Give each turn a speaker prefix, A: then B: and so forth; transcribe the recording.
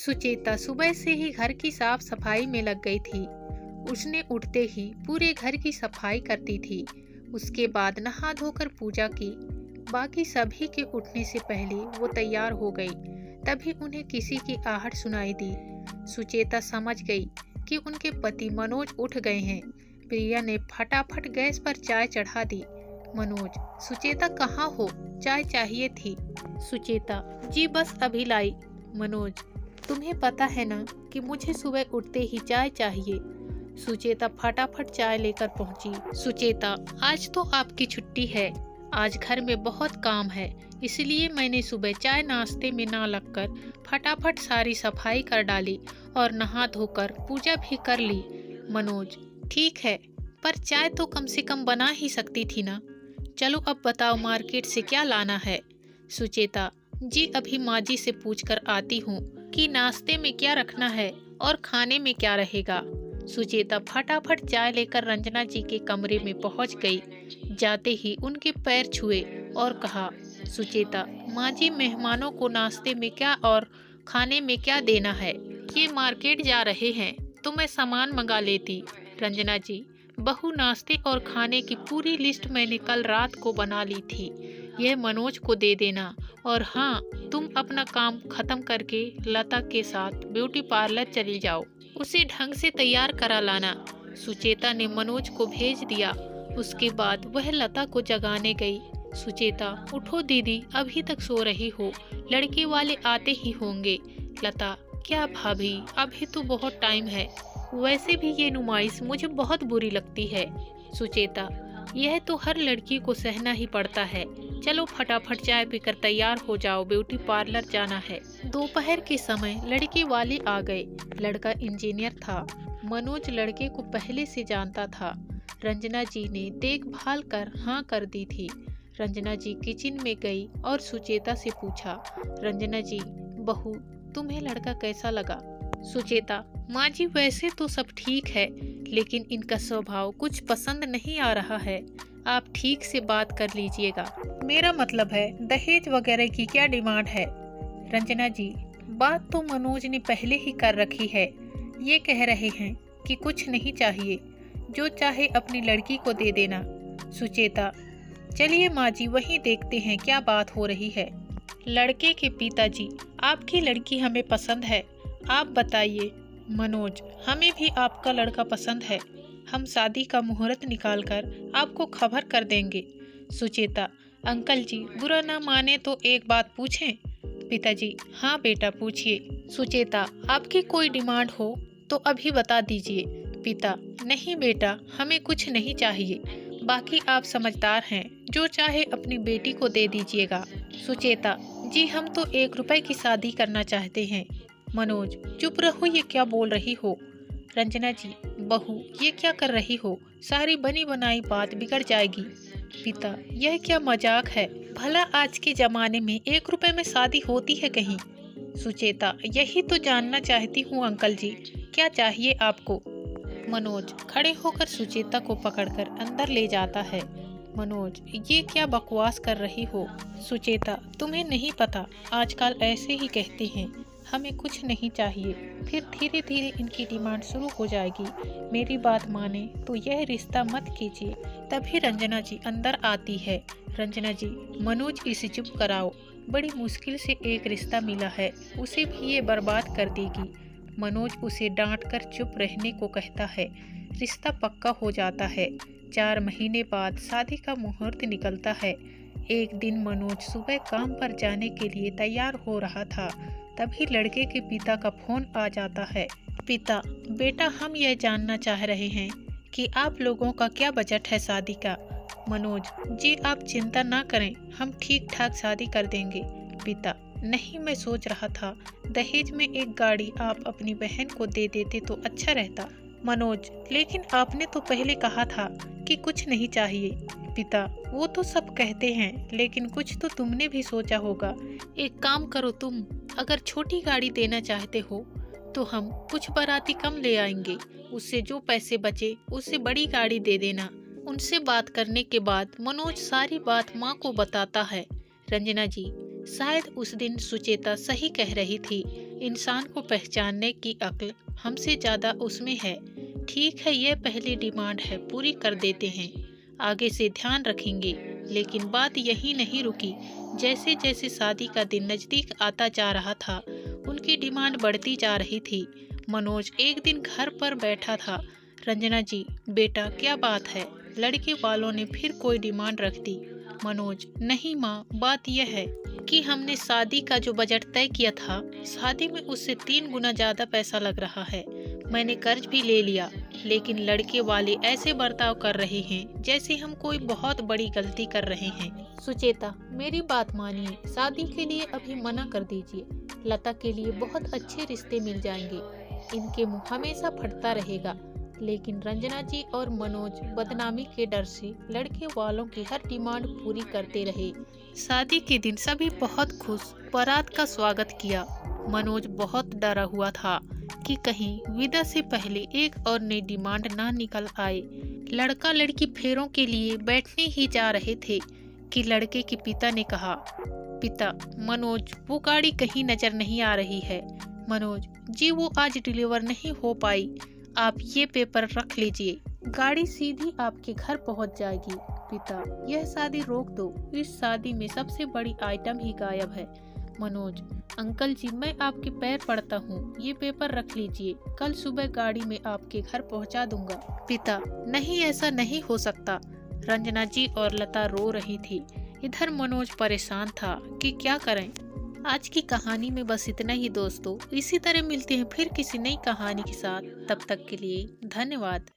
A: सुचेता सुबह से ही घर की साफ सफाई में लग गई थी। उसने उठते ही पूरे घर की सफाई करती थी। उसके बाद नहा धोकर पूजा की। बाकी सभी के उठने से पहले वो तैयार हो गई। तभी उन्हें किसी की आहट सुनाई दी। सुचेता समझ गई कि उनके पति मनोज उठ गए हैं। प्रिया ने फटाफट गैस पर चाय चढ़ा दी। मनोज, सुचेता कहाँ हो? चाय चाहिए थी। सुचेता, जी बस अभी लाई। मनोज, तुम्हें पता है ना कि मुझे सुबह उठते ही चाय चाहिए। सुचेता फटाफट चाय लेकर पहुंची। सुचेता, आज तो आपकी छुट्टी है। आज घर में बहुत काम है, इसलिए मैंने सुबह चाय नाश्ते में ना लगकर फटाफट सारी सफाई कर डाली और नहा धोकर पूजा भी कर ली। मनोज, ठीक है, पर चाय तो कम से कम बना ही सकती थी ना। चलो अब बताओ मार्केट से क्या लाना है। सुचेता, जी अभी माँ जी से पूछकर आती हूँ कि नाश्ते में क्या रखना है और खाने में क्या रहेगा। सुचेता फटाफट चाय लेकर रंजना जी के कमरे में पहुँच गई। जाते ही उनके पैर छुए और कहा, सुचेता, माँ जी मेहमानों को नाश्ते में क्या और खाने में क्या देना है? ये मार्केट जा रहे हैं तो मैं सामान मंगा लेती। रंजना जी, बहू नाश्ते और खाने की पूरी लिस्ट मैंने कल रात को बना ली थी। यह मनोज को दे देना। और हाँ, तुम अपना काम खत्म करके लता के साथ ब्यूटी पार्लर चली जाओ। उसे ढंग से तैयार करा लाना। सुचेता ने मनोज को भेज दिया। उसके बाद वह लता को जगाने गई। सुचेता, उठो दीदी, अभी तक सो रही हो? लड़के वाले आते ही होंगे। लता, क्या भाभी, अभी तो बहुत टाइम है। वैसे भी ये नुमाइश मुझे बहुत बुरी लगती है। सुचेता, यह तो हर लड़की को सहना ही पड़ता है। चलो फटाफट चाय पीकर तैयार हो जाओ, ब्यूटी पार्लर जाना है। दोपहर के समय लड़के वाले आ गए। लड़का इंजीनियर था। मनोज लड़के को पहले से जानता था। रंजना जी ने देखभाल कर हाँ कर दी थी। रंजना जी किचन में गई और सुचेता से पूछा, रंजना जी, बहू, तुम्हें लड़का कैसा लगा? सुचेता, माँ जी वैसे तो सब ठीक है, लेकिन इनका स्वभाव कुछ पसंद नहीं आ रहा है। आप ठीक से बात कर लीजिएगा। मेरा मतलब है दहेज वगैरह की क्या डिमांड है? रंजना जी, बात तो मनोज ने पहले ही कर रखी है। ये कह रहे हैं कि कुछ नहीं चाहिए, जो चाहे अपनी लड़की को दे देना। सुचेता, चलिए माँ जी, वहीं देखते हैं क्या बात हो रही है। लड़के के पिताजी, आपकी लड़की हमें पसंद है, आप बताइए। मनोज, हमें भी आपका लड़का पसंद है। हम शादी का मुहूर्त निकालकर आपको खबर कर देंगे। सुचेता, अंकल जी बुरा ना माने तो एक बात पूछें? पिताजी, हाँ बेटा पूछिए। सुचेता, आपकी कोई डिमांड हो तो अभी बता दीजिए। पिता, नहीं बेटा, हमें कुछ नहीं चाहिए। बाकी आप समझदार हैं, जो चाहे अपनी बेटी को दे दीजिएगा। सुचेता, जी हम तो 1 रुपए की शादी करना चाहते हैं। मनोज, चुप रहो, ये क्या बोल रही हो? रंजना जी, बहू ये क्या कर रही हो? सारी बनी बनाई बात बिगड़ जाएगी। पिता, यह क्या मजाक है? भला आज के जमाने में 1 रुपए में शादी होती है कहीं? सुचेता, यही तो जानना चाहती हूँ अंकल जी, क्या चाहिए आपको? मनोज खड़े होकर सुचेता को पकड़कर अंदर ले जाता है। मनोज, ये क्या बकवास कर रही हो? सुचेता, तुम्हें नहीं पता, आजकल ऐसे ही कहते हैं, हमें कुछ नहीं चाहिए, फिर धीरे धीरे इनकी डिमांड शुरू हो जाएगी। मेरी बात माने तो यह रिश्ता मत कीजिए। तभी रंजना जी अंदर आती है। रंजना जी, मनोज इसे चुप कराओ, बड़ी मुश्किल से एक रिश्ता मिला है, उसे भी ये बर्बाद कर देगी। मनोज उसे डांट कर चुप रहने को कहता है। रिश्ता पक्का हो जाता है। 4 महीने बाद शादी का मुहूर्त निकलता है। एक दिन मनोज सुबह काम पर जाने के लिए तैयार हो रहा था। तभी लड़के के पिता का फोन आ जाता है। पिता, बेटा हम यह जानना चाह रहे हैं कि आप लोगों का क्या बजट है शादी का? मनोज, जी आप चिंता ना करें, हम ठीक ठाक शादी कर देंगे। पिता, नहीं मैं सोच रहा था दहेज में एक गाड़ी आप अपनी बहन को दे देते तो अच्छा रहता। मनोज, लेकिन आपने तो पहले कहा था कि कुछ नहीं चाहिए। पिता, वो तो सब कहते हैं, लेकिन कुछ तो तुमने भी सोचा होगा। एक काम करो तुम, अगर छोटी गाड़ी देना चाहते हो तो हम कुछ बाराती कम ले आएंगे, उससे जो पैसे बचे उससे बड़ी गाड़ी दे देना। उनसे बात करने के बाद मनोज सारी बात माँ को बताता है। रंजना जी, शायद उस दिन सुचेता सही कह रही थी, इंसान को पहचानने की अक्ल हमसे ज्यादा उसमें है। ठीक है, यह पहली डिमांड है, पूरी कर देते हैं, आगे से ध्यान रखेंगे। लेकिन बात यही नहीं रुकी। जैसे जैसे शादी का दिन नजदीक आता जा रहा था, उनकी डिमांड बढ़ती जा रही थी। मनोज एक दिन घर पर बैठा था। रंजना जी, बेटा क्या बात है? लड़के वालों ने फिर कोई डिमांड रख दी। मनोज, नहीं माँ, बात यह है कि हमने शादी का जो बजट तय किया था, शादी में उससे 3 गुना ज्यादा पैसा लग रहा है। मैंने कर्ज भी ले लिया, लेकिन लड़के वाले ऐसे बर्ताव कर रहे हैं जैसे हम कोई बहुत बड़ी गलती कर रहे हैं। सुचेता, मेरी बात मानिए, शादी के लिए अभी मना कर दीजिए। लता के लिए बहुत अच्छे रिश्ते मिल जाएंगे, इनके मुंह हमेशा फटता रहेगा। लेकिन रंजना जी और मनोज बदनामी के डर से लड़के वालों की हर डिमांड पूरी करते रहे। शादी के दिन सभी बहुत खुश बारात का स्वागत किया। मनोज बहुत डरा हुआ था कि कहीं विदा से पहले एक और नई डिमांड ना निकल आए। लड़का लड़की फेरों के लिए बैठने ही जा रहे थे कि लड़के के पिता ने कहा, पिता, मनोज, वो गाड़ी कहीं नजर नहीं आ रही है। मनोज जी, वो आज डिलीवर नहीं हो पाई, आप ये पेपर रख लीजिए, गाड़ी सीधी आपके घर पहुंच जाएगी। पिता, यह शादी रोक दो, इस शादी में सबसे बड़ी आइटम ही गायब है। मनोज, अंकल जी, मैं आपके पैर पड़ता हूँ, ये पेपर रख लीजिए, कल सुबह गाड़ी में आपके घर पहुँचा दूंगा। पिता, नहीं, ऐसा नहीं हो सकता। रंजना जी और लता रो रही थी। इधर मनोज परेशान था कि क्या करें। आज की कहानी में बस इतना ही दोस्तों। इसी तरह मिलते हैं फिर किसी नई कहानी के साथ। तब तक के लिए धन्यवाद।